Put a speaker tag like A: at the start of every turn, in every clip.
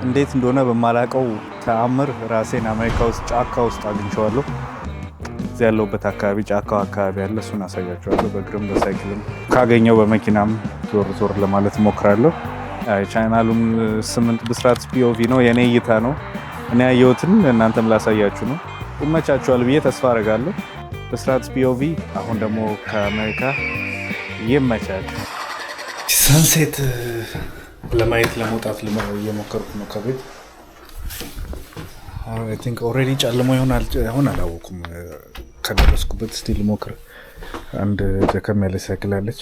A: እንዴት እንደሆነ በማላውቀው ተአምር ራሴን አሜሪካ ውስጥ ጫካ ውስጥ አግኝቼዋለሁ። እዚህ ያለሁበት አካባቢ ጫካው አካባቢ ያለ እሱን አሳያቸዋለሁ። በእግርም በሳይክልም ካገኘው በመኪናም ዞር ዞር ለማለት እሞክራለሁ። የቻናሉም 8 ብስራት ፒኦቪ ነው፣ የኔ እይታ ነው። እኔ ያየሁትን እናንተም ላሳያችሁ ነው። ይመቻችኋል ብዬ ተስፋ አደርጋለሁ። ብስራት ፒኦቪ። አሁን ደግሞ ከአሜሪካ ይመቻችሁ። ሰንሴት ለማየት ለመውጣት እየሞከርኩ ነው ከቤት። አይ ቲንክ ኦልሬዲ ጨልሞ ይሆናል፣ አሁን አላወኩም። ከደረስኩበት እስቲ ልሞክር። አንድ ደከም ያለ ሳይክል አለች።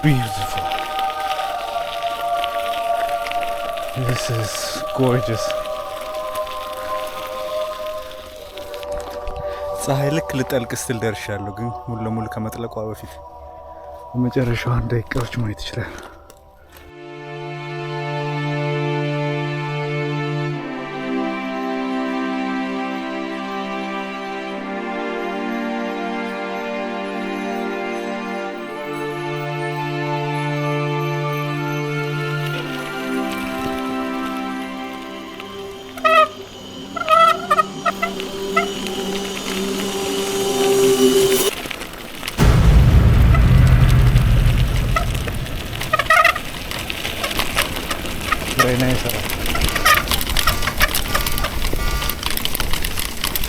A: Beautiful. This is gorgeous. ፀሐይ ልክ ልጠልቅ ስትል ደርሻለሁ፣ ግን ሙሉ ለሙሉ ከመጥለቋ በፊት በመጨረሻው ደቂቃዎች ማየት ይችላል።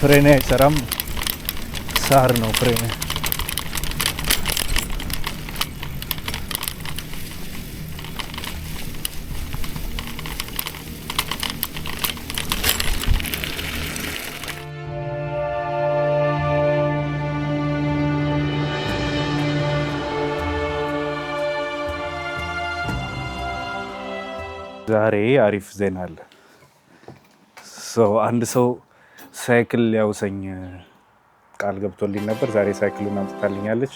A: ፍሬን አይሰራም፣ ሳር ነው ፍሬን። ዛሬ አሪፍ ዜና አለ። አንድ ሰው ሳይክል ሊያውሰኝ ቃል ገብቶልኝ ነበር። ዛሬ ሳይክሉን አምጥታልኛለች።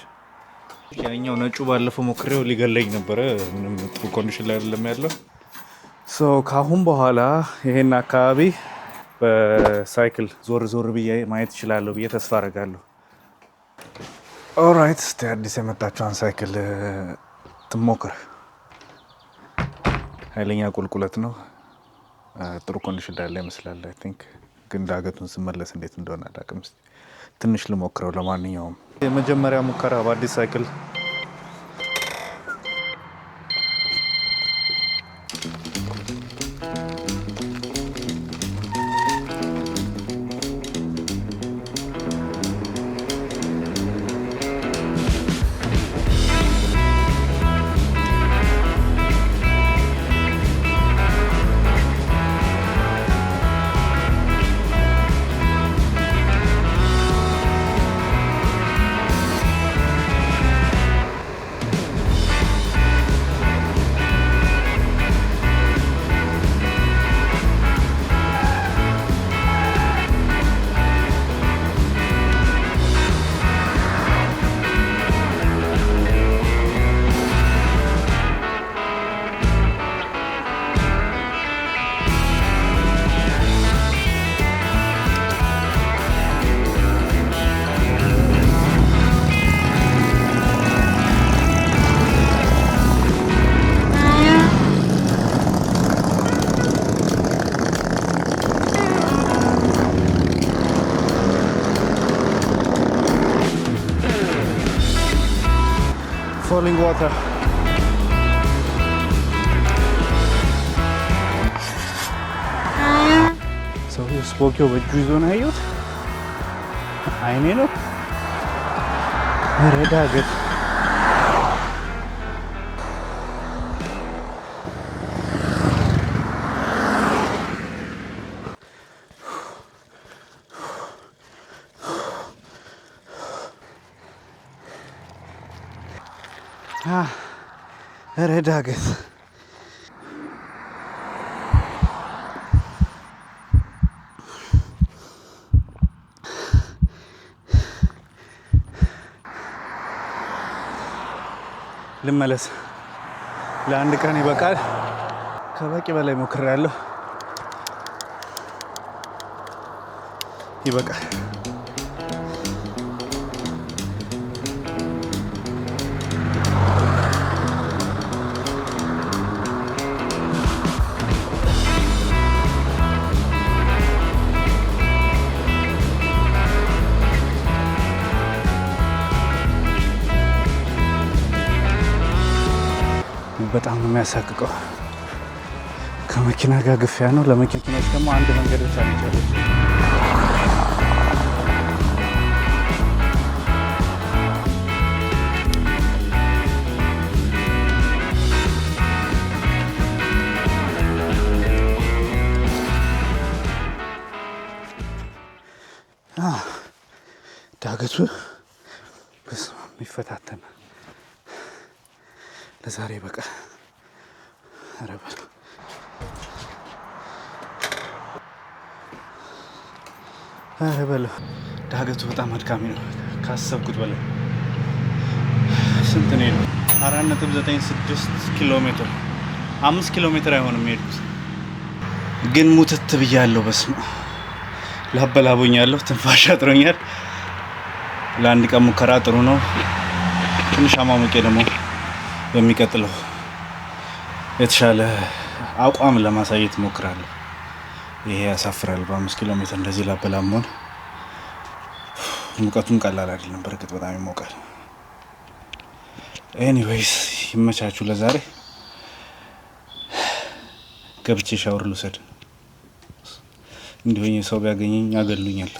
A: ያኛው ነጩ ባለፈው ሞክሬው ሊገለኝ ነበረ። ምንም ጥሩ ኮንዲሽን ላይ አይደለም ያለው። ከአሁን በኋላ ይሄን አካባቢ በሳይክል ዞር ዞር ብዬ ማየት እችላለሁ ብዬ ተስፋ አደርጋለሁ። ኦራይት፣ እስቲ አዲስ የመጣችውን ሳይክል ትሞክር። ኃይለኛ ቁልቁለት ነው። ጥሩ ኮንዲሽን እንዳለ ይመስላል። አይ ቲንክ ግን ዳገቱን ስመለስ እንዴት እንደሆነ አላውቅም። ትንሽ ልሞክረው። ለማንኛውም የመጀመሪያ ሙከራ በአዲስ ሳይክል። falling water. ሰውዬው ስፖኪው በእጁ ይዞ ነው ያየሁት። አይኔ ነው ረዳገት ረዳገት ልመለስ። ለአንድ ቀን ይበቃል። ከበቂ በላይ ሞክሬያለሁ። ይበቃል። በጣም ነው የሚያሳቅቀው። ከመኪና ጋር ግፊያ ነው። ለመኪናዎች ደግሞ አንድ መንገድ ብቻ ነው ያለች። ዳገቱ የሚፈታተን ለዛሬ በቃ አረበል ዳገቱ በጣም አድካሚ ነው ካሰብኩት በላይ። ስንት ነው? 4.96 ኪሎ ሜትር 5 ኪሎ ሜትር አይሆንም የሄድኩት፣ ግን ሙትት ብያለሁ። በስመ አብ ላበላቦኛለሁ። ትንፋሽ አጥሮኛል። ለአንድ ቀን ሙከራ ጥሩ ነው። ትንሽ አሟሙቄ ደግሞ በሚቀጥለው የተሻለ አቋም ለማሳየት እሞክራለሁ። ይሄ ያሳፍራል። በ5 ኪሎ ሜትር እንደዚህ ላበላሞን። ሙቀቱም ቀላል አይደለም። በርግጥ በጣም ይሞቃል። ኤኒዌይስ ይመቻችሁ። ለዛሬ ገብቼ ሻወር ልውሰድ። እንዲሁ ሰው ቢያገኘኝ ያገሉኛል።